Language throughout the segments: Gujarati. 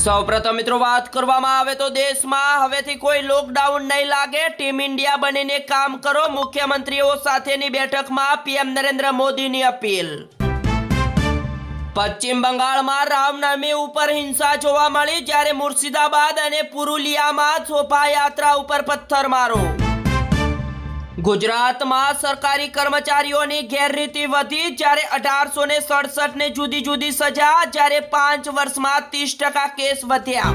સૌપ્રથમ મિત્રો વાત કરવામાં આવે તો દેશમાં હવેથી કોઈ લોકડાઉન નહીં લાગે, ટીમ ઇન્ડિયા બનીને કામ કરો, મુખ્યમંત્રીઓ સાથેની બેઠકમાં પીએમ નરેન્દ્ર મોદીની અપીલ। પશ્ચિમ બંગાળમાં રામનવમી ઉપર હિંસા જોવા મળી, જ્યારે મુર્શિદાબાદ અને પુરુલિયામાં શોભાયાત્રા ઉપર પથ્થરમારો। ગુજરાતમાં સરકારી કર્મચારીઓની ગેરરીતિ વધી, જ્યારે 1867 ને જુદી જુદી સજા, જ્યારે 5 વર્ષમાં 30% કેસ વધ્યા।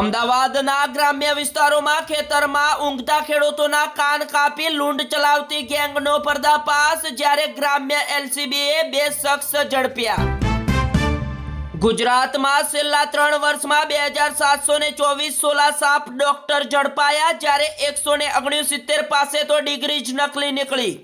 અમદાવાદના ગ્રામ્ય વિસ્તારોમાં ખેતરમાં ઊંઘતા ખેડૂતોના કાન કાપી લૂંટ ચલાવતી ગેંગનો પર્દાફાશ, જ્યારે ગ્રામ્ય એલસીબીએ 2 શખ્સ ઝડપ્યા। ગુજરાતમાં છેલ્લા 3 વર્ષમાં 2724 સોલા સાપ ડોક્ટર ઝડપાયા, જ્યારે 169 પાસે તો ડિગ્રી જ નકલી નીકળી।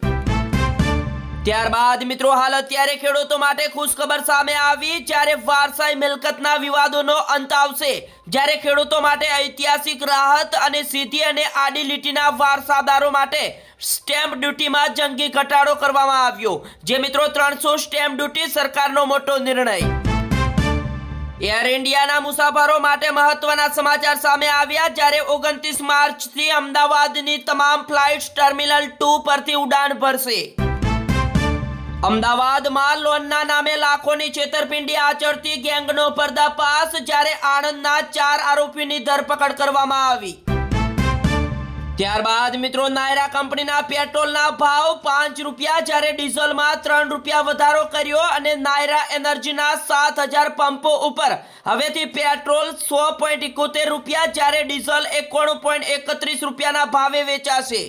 ત્યારબાદ મિત્રો હાલ અત્યારે ખેડૂતો માટે ખુશખબર સામે આવી, જ્યારે વારસાઈ મિલકતના વિવાદોનો અંત આવશે, જ્યારે ખેડૂતો માટે ઐતિહાસિક રાહત અને સીધી અને આડી લીટીના વારસાદારો માટે સ્ટેમ્પ ડ્યુટીમાં જંગી ઘટાડો કરવામાં આવ્યો, જે મિત્રો 300 સ્ટેમ્પ ડ્યુટી સરકારનો મોટો નિર્ણય। એર ઇન્ડિયાના મુસાફરો માટે મહત્વના સમાચાર સામે આવ્યા, જ્યારે 29 માર્ચથી અમદાવાદની તમામ ફ્લાઇટ્સ ટર્મિનલ 2 પરથી ઉડાન ભરશે। અમદાવાદમાં લોનના નામે લાખોની છેતરપિંડી આચરતી ગેંગનો પર્દાફાશ, જ્યારે આણંદના 4 આરોપીની ધરપકડ કરવામાં આવી। ત્યારબાદ મિત્રો નાયરા કંપનીના પેટ્રોલના ભાવ 5 રૂપિયા, જ્યારે ડીઝલમાં 3 રૂપિયા વધારો કર્યો, અને નાયરા એનર્જીના 7000 પંપો ઉપર હવેથી પેટ્રોલ 100.71 રૂપિયા, જ્યારે ડીઝલ 91.31 રૂપિયાના ભાવે વેચાશે।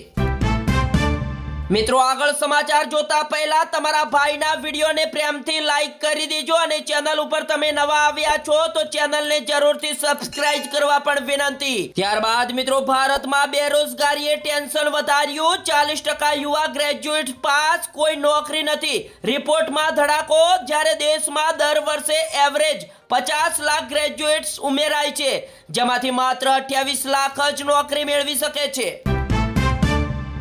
મિત્રો આગળ સમાચાર જોતા પહેલા તમારા ભાઈના વિડીયોને પ્રેમથી લાઈક કરી દેજો, અને ચેનલ ઉપર તમે નવા આવ્યા છો તો ચેનલને જરૂરથી સબસ્ક્રાઇબ કરવા પણ વિનંતી। ત્યારબાદ મિત્રો ભારતમાં બેરોજગારીએ ટેન્શન વધાર્યું, 40% યુવા ગ્રેજ્યુએટ પાસ, કોઈ નોકરી નથી, રિપોર્ટમાં ધડાકો, જ્યારે દેશમાં દર વર્ષે એવરેજ 50 લાખ ગ્રેજ્યુએટ્સ ઉમેરાય છે, જેમાંથી માત્ર 28 લાખ જ નોકરી મેળવી શકે છે।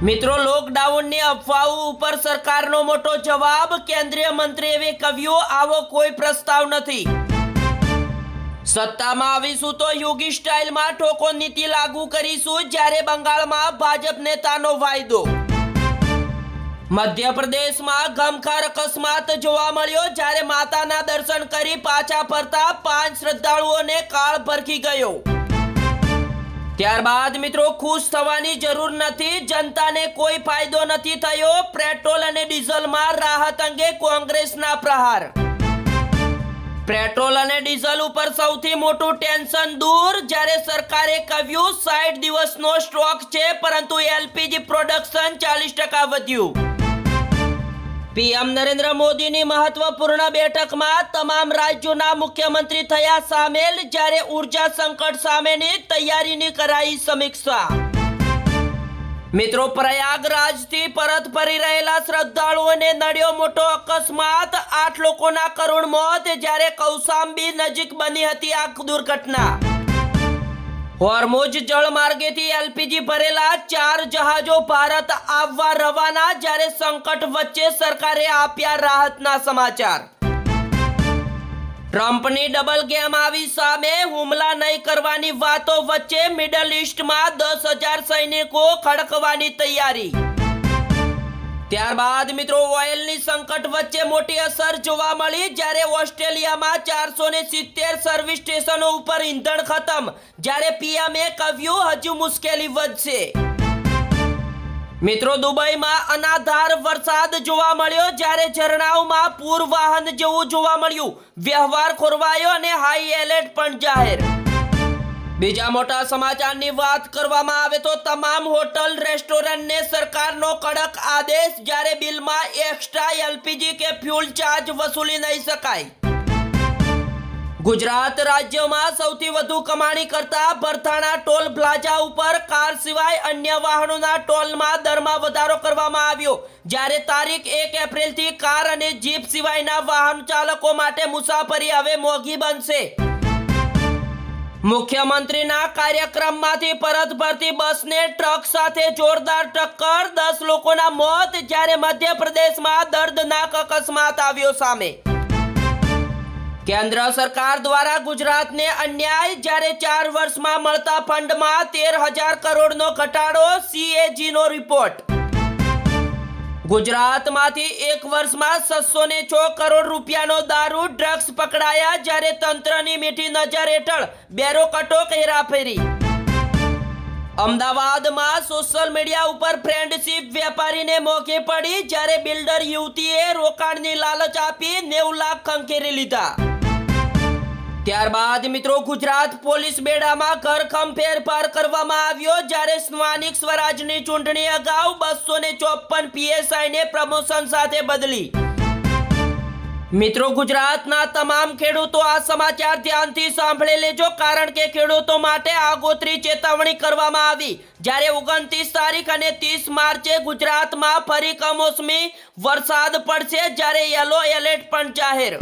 મિત્રો લોકડાઉનની અફવાઓ ઉપર સરકારનો મોટો જવાબ, કેન્દ્રીય મંત્રીએ કહ્યું આવો કોઈ પ્રસ્તાવ નથી। સત્તામાં આવીશું તો યોગી સ્ટાઇલમાં ઠોકો નીતિ લાગુ કરીશું, જ્યારે બંગાળમાં ભાજપ નેતાનો વાયદો। મધ્યપ્રદેશમાં ગમખાર અકસ્માત જોવા મળ્યો, જ્યારે માતાના દર્શન કરી પાછા ફરતા 5 શ્રદ્ધાળુઓને કાળ ભરખી ગયો। ત્યારબાદ મિત્રો ખુશ થવાની જરૂર નથી, જનતાને કોઈ ફાયદો નથી થયો, પેટ્રોલ અને ડીઝલમાં રાહત અંગે કોંગ્રેસના પ્રહાર। પેટ્રોલ અને ડીઝલ ઉપર સૌથી મોટું ટેન્શન દૂર, જ્યારે સરકારે કહ્યું 60 દિવસનો સ્ટોક છે, પરંતુ એલપીજી પ્રોડક્શન 40% વધ્યું। પીએમ નરેન્દ્ર મોદીની મહત્વપૂર્ણ બેઠકમાં તમામ રાજ્યોના મુખ્યમંત્રી થયા સામેલ, જ્યારે ઉર્જા સંકટ સામેની તૈયારીની કરાઈ સમીક્ષા। મિત્રો પ્રયાગરાજથી પરત ફરી રહેલા શ્રદ્ધાળુઓને નડ્યો મોટો અકસ્માત, 8 લોકોના કરુણ મોત, જ્યારે કૌશાંબી નજીક બની હતી આ દુર્ઘટના। હોર્મુઝ જળમાર્ગેથી એલપીજી ભરેલા 4 જહાજો ભારત આવવા રવાના, જ્યારે સંકટ વચ્ચે સરકારે આપ્યા રાહતના સમાચાર। ટ્રમ્પની ડબલ ગેમ આવી સામે, હુમલા નહીં કરવાની વાતો વચ્ચે મિડલ ઈસ્ટમાં 10,000 સૈનિકો ખડકવાની તૈયારી। ત્યારબાદ મિત્રો ઓઇલની સંકટ વચ્ચે મોટી અસર જોવા મળી, જ્યારે ઓસ્ટ્રેલિયામાં 470 સર્વિસ સ્ટેશનો ઉપર ઈંધણ ખતમ, જ્યારે પીએમએ કહ્યું હજુ મુશ્કેલી વધશે। મિત્રો દુબઈમાં અનાધાર વરસાદ જોવા મળ્યો, જ્યારે ઝરણાઓમાં પૂર વાહન જેવું જોવા મળ્યું, વ્યવહાર ખોરવાયો અને હાઈ એલર્ટ પણ જાહેર। બીજા મોટા સમાચારની વાત કરવામાં આવે તો તમામ હોટલ રેસ્ટોરન્ટને સરકારનો કડક આદેશ, જ્યારે બિલમાં એક્સ્ટ્રા એલપીજી કે ફ્યુલ ચાર્જ વસૂલી નહીં શકાય। ગુજરાત રાજ્યમાં સૌથી વધુ કમાણી કરતા ભરથાણા ટોલ પ્લાઝા ઉપર કાર સિવાય અન્ય વાહનોના ટોલમાં દરમાં વધારો કરવામાં આવ્યો, જ્યારે તારીખ 1 એપ્રિલથી કાર અને જીપ સિવાયના વાહન ચાલકો માટે મુસાફરી હવે મોંઘી બનશે। મુખ્યમંત્રીના કાર્યક્રમમાંથી પરત ફરતી બસને ટ્રક સાથે જોરદાર ટક્કર, 10 લોકોના મોત, જ્યારે મધ્યપ્રદેશમાં દર્દનાક અકસ્માત આવ્યો સામે। કેન્દ્ર સરકાર દ્વારા ગુજરાતને અન્યાય, જ્યારે 4 વર્ષમાં મળતા ફંડમાં 13,000 કરોડનો ઘટાડો, CAGનો રિપોર્ટ. ગુજરાતમાંથી એક વર્ષમાં 606 કરોડ રૂપિયાનો દારૂ ડ્રગ્સ પકડાયા, જ્યારે તંત્રની મીઠી નજર હેઠળ બેરોકટોક હેરાફેરી. અમદાવાદમાં સોશિયલ મીડિયા ઉપર ફ્રેન્ડશિપ વેપારીને મોંઘી પડી, જ્યારે બિલ્ડર યુવતીએ રોકાણની લાલચ આપી 90 લાખ ખંખેરી લીધા. ત્યારબાદ મિત્રો ગુજરાત પોલીસ બેડામાં ઘરખમ ફેરફાર કરવામાં આવ્યો, જ્યારે સ્થાનિક સ્વરાજની ચૂંટણી અગાઉ 254 PSIને પ્રમોશન સાથે બદલી. મિત્રો ગુજરાતના તમામ ખેડૂતો આ સમાચાર ધ્યાનથી સાંભળી લેજો, કારણ કે ખેડૂતો માટે આગોતરી ચેતવણી કરવામાં આવી, જ્યારે 29 તારીખ અને 30 માર્ચે ગુજરાતમાં ફરી કમોસમી વરસાદ પડશે, જ્યારે યલો એલર્ટ પણ જાહેર.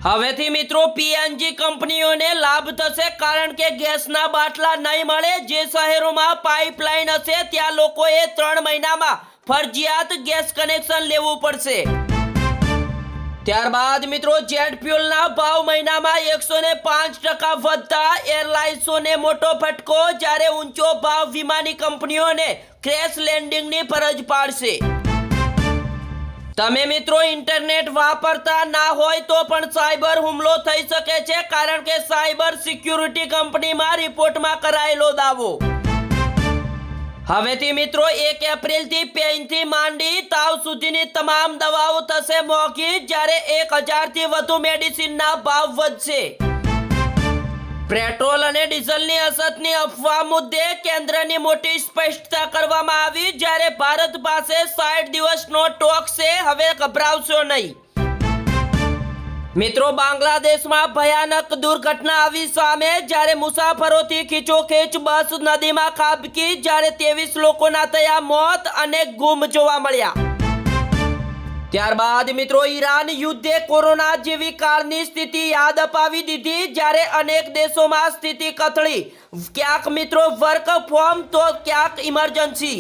હવેથી મિત્રો PNG કંપનીઓને લાભ થશે, કારણ કે ગેસના બાટલા નહીં મળે. જે શહેરોમાં પાઇપલાઇન હશે ત્યાં લોકોએ 3 મહિનામાં ફરજિયાત ગેસ કનેક્શન લેવું પડશે. ત્યારબાદ મિત્રો જેટ ફ્યુલના ભાવ મહિનામાં 105% વધતા એરલાઇન્સોને મોટો ફટકો, જ્યારે ઊંચો ભાવ વિમાની કંપનીઓને ક્રેશ લેન્ડિંગની ફરજ પાડશે. તમે મિત્રો ઇન્ટરનેટ વાપરતા ના હોય તો પણ સાયબર હુમલો થઈ શકે છે, કારણ કે સાયબર સિક્યુરિટી કંપનીમાં રિપોર્ટમાં કરાયેલો દાવો. હવેથી મિત્રો 1 એપ્રિલથી પેઇનથી માંડી તાવ સુધીની તમામ દવાઓ થશે મોંઘી, જ્યારે 1000થી વધુ મેડિસિનના ભાવ વધશે. પેટ્રોલ અને ડીઝલની અછતની અફવા મુદ્દે કેન્દ્રની મોટી સ્પષ્ટતા કરવામાં આવી, જ્યારે ભારત પાસે 60 દિવસનો સ્ટોક છે, હવે ગભરાવશો નહીં. મિત્રો બાંગ્લાદેશમાં ભયાનક દુર્ઘટના આવી સામે, જ્યારે મુસાફરોથી ખીચોખીચ બસ નદીમાં ખાબકી, જ્યારે 23 લોકોના થયા મોત અને ગુમ જોવા મળ્યા. ત્યારબાદ મિત્રો ઈરાન યુદ્ધે કોરોના જેવી કાળની સ્થિતિ યાદ અપાવી દીધી, જ્યારે અનેક દેશોમાં સ્થિતિ કથળી, ક્યાંક મિત્રો વર્ક ફ્રોમ તો ક્યાંક ઇમરજન્સી.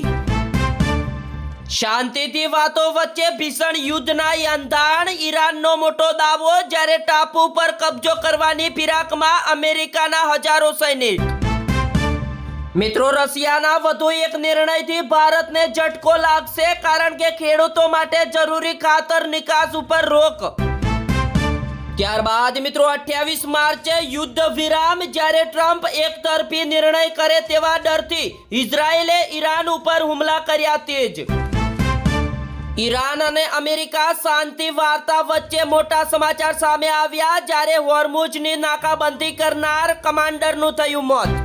શાંતિથી વાતો વચ્ચે ભીષણ યુદ્ધના એંધાણ, ઈરાનનો મોટો દાવો, જ્યારે ટાપુ પર કબજો કરવાની ફિરાકમાં અમેરિકાના હજારો સૈનિક. મિત્રો રશિયાના વધુ એક નિર્ણયથી ભારતને ઝટકો લાગશે, કારણ કે ખેડૂતો માટે જરૂરી ખાતર નિકાસ ઉપર રોક. ત્યારબાદ મિત્રો 28 માર્ચે યુદ્ધ વિરામ, જ્યારે ટ્રમ્પ એકતરફી નિર્ણય કરે તેવા ડરથી ઇઝરાયેલે ઈરાન ઉપર હુમલા કર્યા તેજ. ઈરાન અને અમેરિકા શાંતિ વાર્તા વચ્ચે મોટા સમાચાર સામે આવ્યા, જ્યારે હોર્મુઝની નાકાબંધી કરનાર કમાન્ડરનું થયું મોત.